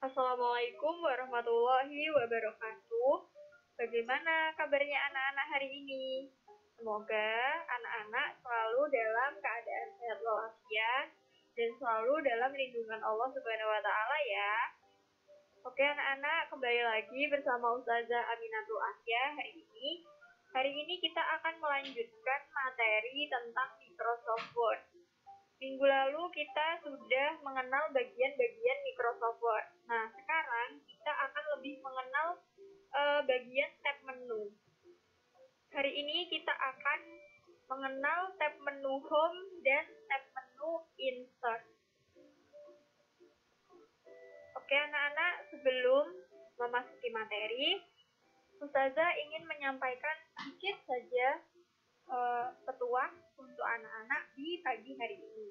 Assalamualaikum warahmatullahi wabarakatuh. Bagaimana kabarnya anak-anak hari ini? Semoga anak-anak selalu dalam keadaan sehat walafiat dan selalu dalam lindungan Allah Subhanahu wa taala ya. Oke anak-anak, kembali lagi bersama Ustazah Aminatul Asya hari ini. Hari ini kita akan melanjutkan materi tentang Microsoft Word. Minggu lalu kita sudah mengenal bagian-bagian Microsoft Word. Nah, sekarang kita akan lebih mengenal bagian tab menu. Hari ini kita akan mengenal tab menu Home dan tab menu Insert. Oke anak-anak, sebelum memasuki materi, Ustazah ingin menyampaikan sedikit saja petuah untuk anak-anak di pagi hari ini.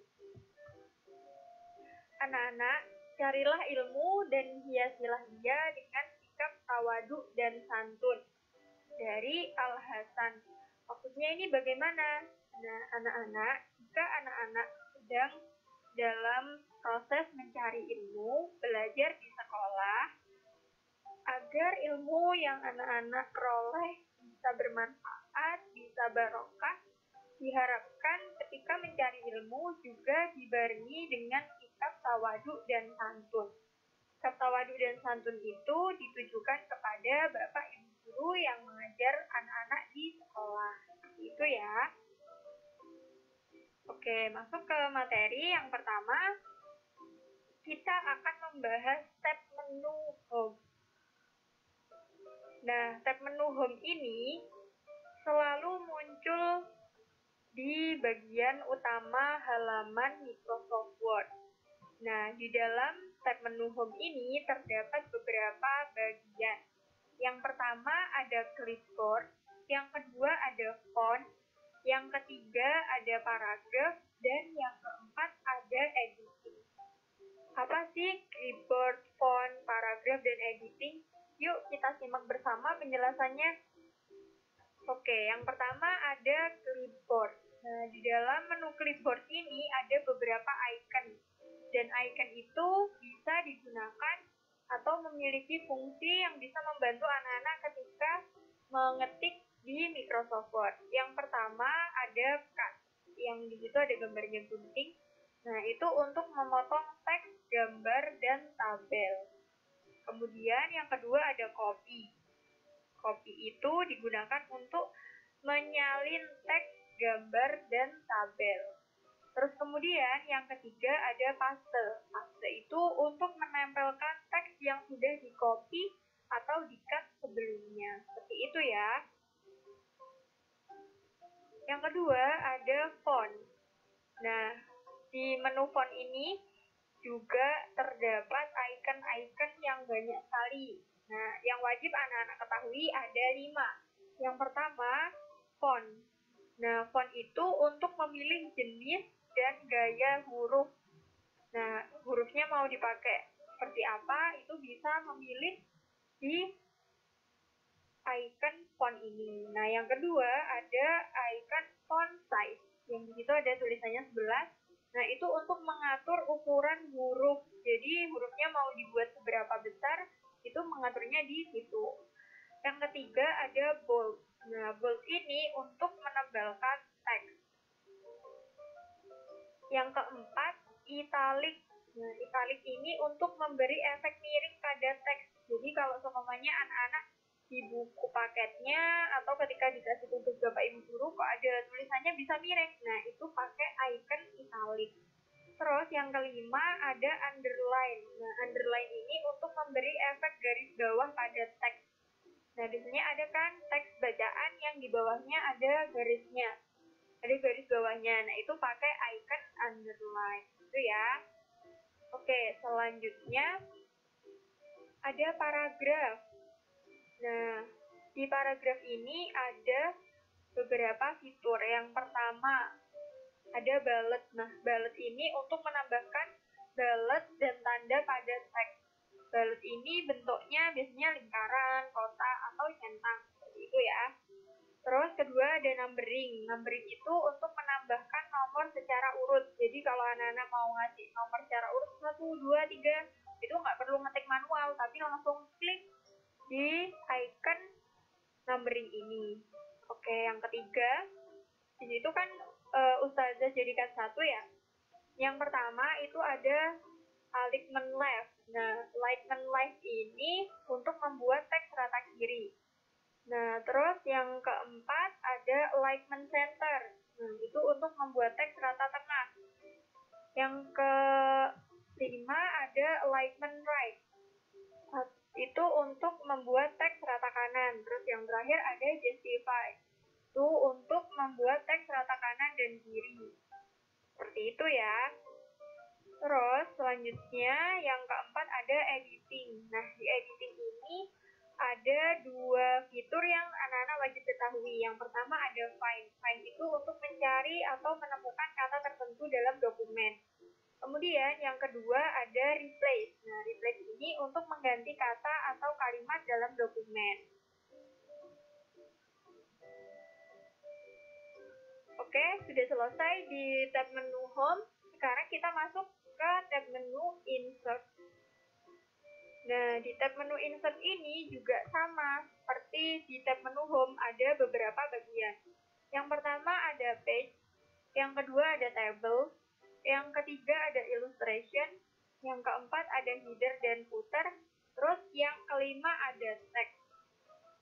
Anak-anak, carilah ilmu dan hiasilah dia dengan sikap tawadu dan santun. Dari Al-Hasan. Maksudnya ini bagaimana? Nah, anak-anak, jika anak-anak sedang dalam proses mencari ilmu, belajar di sekolah, agar ilmu yang anak-anak peroleh bisa bermanfaat, bisa barokah, diharapkan ketika mencari ilmu juga dibarengi dengan sikap tawadu dan santun. Sikap tawadu dan santun itu ditujukan kepada Bapak Ibu guru yang mengajar anak-anak di sekolah. Itu ya. Oke, masuk ke materi yang pertama. Kita akan membahas tab menu Home. Nah, tab menu Home ini selalu muncul di bagian utama halaman Microsoft Word. Nah, di dalam tab menu Home ini terdapat beberapa bagian. Yang pertama ada clipboard, yang kedua ada font, yang ketiga ada paragraf, dan yang keempat ada editing. Apa sih clipboard, font, paragraf, dan editing? Yuk kita simak bersama penjelasannya. Oke, yang pertama ada clipboard. Nah, di dalam menu clipboard ini ada beberapa icon. Dan icon itu bisa digunakan atau memiliki fungsi yang bisa membantu anak-anak ketika mengetik di Microsoft Word. Yang pertama ada cut, yang di situ ada gambarnya gunting. Nah, itu untuk memotong teks, gambar, dan tabel. Kemudian yang kedua ada copy. Copy itu digunakan untuk menyalin teks, gambar, dan tabel. Terus kemudian yang ketiga ada paste. Paste itu untuk menempelkan teks yang sudah di-copy atau di-cut sebelumnya. Seperti itu ya. Yang kedua ada font. Nah, di menu font ini juga terdapat icon-icon yang banyak sekali. Nah, yang wajib anak-anak ketahui ada 5. Yang pertama, font. Nah, font itu untuk memilih jenis dan gaya huruf. Nah, hurufnya mau dipakai seperti apa, itu bisa memilih di icon font ini. Nah, yang kedua ada icon font size. Yang di situ ada tulisannya 11. Nah, itu untuk mengatur ukuran huruf. Jadi, hurufnya mau dibuat seberapa besar, itu mengaturnya di situ. Yang ketiga ada bold. Nah, bold ini untuk menebalkan teks. Yang keempat, italic. Nah, italic ini untuk memberi efek miring pada teks. Jadi, kalau seumpamanya anak-anak di buku paketnya atau ketika dikasih tugas Bapak Ibu guru kok ada tulisannya bisa miring. Nah, itu pakai icon italic. Terus yang kelima ada underline. Nah, underline ini untuk memberi efek garis bawah pada teks. Nah, di sini ada kan teks bacaan yang di bawahnya ada garisnya. Ada garis bawahnya. Nah, itu pakai icon underline. Itu ya. Oke, selanjutnya ada paragraf. Nah, di paragraf ini ada beberapa fitur. Yang pertama, ada bullet. Nah, bullet ini untuk menambahkan bullet dan tanda pada teks. Bullet ini bentuknya biasanya lingkaran, kotak, atau centang. Seperti itu ya. Terus kedua ada numbering. Numbering itu untuk menambahkan nomor secara urut. Jadi kalau anak-anak mau ngasih nomor secara urut 1, 2, 3, itu itu nggak perlu ngetik manual, tapi langsung klik di icon numbering ini. Oke, yang ketiga, di situ kan Ustazah jadikan satu ya. Yang pertama itu ada alignment left. Nah, alignment left ini untuk membuat teks rata kiri. Nah, terus yang keempat ada alignment center. Nah, itu untuk membuat teks rata tengah. Yang kelima ada alignment right. Itu untuk membuat teks rata kanan. Terus yang terakhir ada justify. Itu untuk membuat teks rata kanan dan kiri. Seperti itu ya. Terus selanjutnya yang keempat ada editing. Nah, di editing ini ada dua fitur yang anak-anak wajib ketahui. Yang pertama ada find. Find itu untuk mencari atau menemukan kata tertentu dalam dokumen. Kemudian yang kedua ada replace. Nah, replace ini untuk mengganti kata atau kalimat dalam dokumen. Oke, sudah selesai di tab menu home. Sekarang kita masuk ke tab menu insert. Nah, di tab menu insert ini juga sama seperti di tab menu home, ada beberapa bagian. Yang pertama ada page, yang kedua ada table, yang ketiga ada illustration, yang keempat ada header dan footer, terus yang kelima ada text.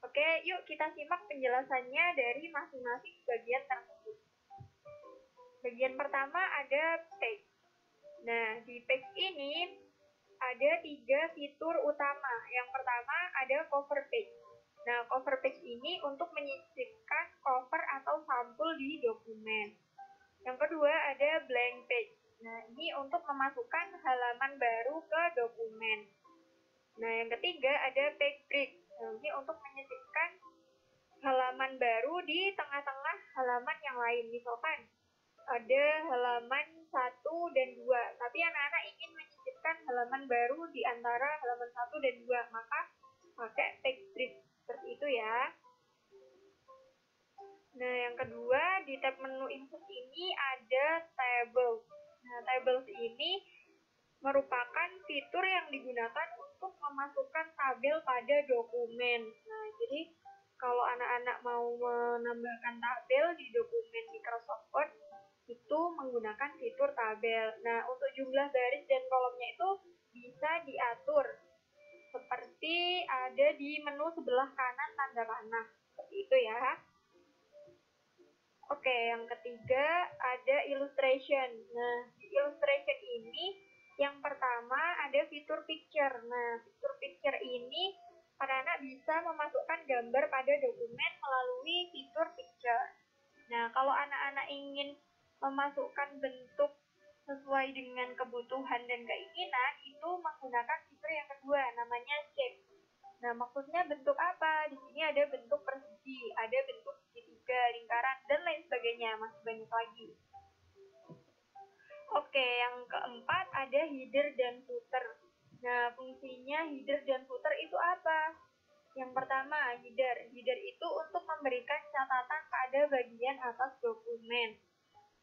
Oke, yuk kita simak penjelasannya dari masing-masing bagian tersebut. Bagian pertama ada page. Nah, di page ini ada 3 fitur utama. Yang pertama ada cover page. Nah, cover page ini untuk menyisipkan cover atau sampul di dokumen. Yang kedua ada blank page. Nah, ini untuk memasukkan halaman baru ke dokumen. Nah, yang ketiga ada page break. Nah, ini untuk menyisipkan halaman baru di tengah-tengah halaman yang lain. Misalkan ada halaman 1 dan 2, tapi anak-anak ingin menyisipkan halaman baru di antara halaman 1 dan 2, maka pakai page break. Seperti itu ya. Nah, yang kedua di tab menu insert ini ada tables. Nah, tables ini merupakan fitur yang digunakan untuk memasukkan tabel pada dokumen. Nah, jadi kalau anak-anak mau menambahkan tabel di dokumen Microsoft Word, itu menggunakan fitur tabel. Nah, untuk jumlah baris dan kolomnya itu bisa diatur seperti ada di menu sebelah kanan tanda panah. Seperti itu ya. Oke, yang ketiga ada illustration. Nah, di illustration ini yang pertama ada fitur picture. Nah, fitur picture ini anak-anak bisa memasukkan gambar pada dokumen melalui fitur picture. Nah, kalau anak-anak ingin memasukkan bentuk sesuai dengan kebutuhan dan keinginan, itu menggunakan fitur yang kedua, namanya shape. Nah, maksudnya bentuk apa? Di sini ada bentuk persegi, ada bentuk segitiga, lingkaran, dan lain sebagainya, masih banyak lagi. Oke, yang keempat ada header dan footer. Nah, fungsinya header dan footer itu apa? Yang pertama, header. Header itu untuk memberikan catatan pada bagian atas dokumen.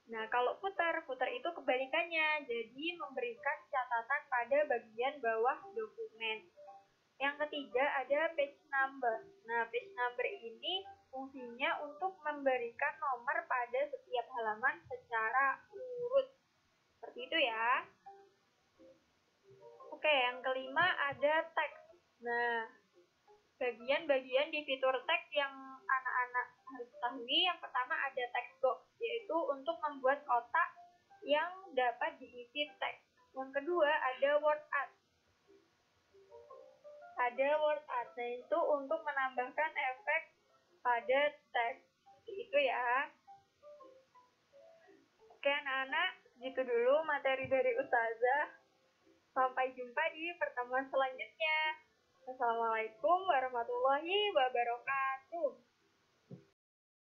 Nah, kalau footer itu kebalikannya, jadi memberikan catatan pada bagian bawah dokumen. Yang ketiga ada page number. Nah, page number ini fungsinya untuk memberikan nomor pada setiap halaman secara urut. Seperti itu ya. Oke, yang kelima ada teks. Nah, bagian-bagian di fitur teks yang anak-anak harus ketahui, yang pertama ada text box, yaitu untuk membuat kotak yang dapat diisi teks. Yang kedua ada word art. Ada word art, nah itu untuk menambahkan efek pada teks. Itu ya. Oke anak-anak, segitu dulu materi dari Ustazah. Sampai jumpa di pertemuan selanjutnya. Assalamualaikum warahmatullahi wabarakatuh.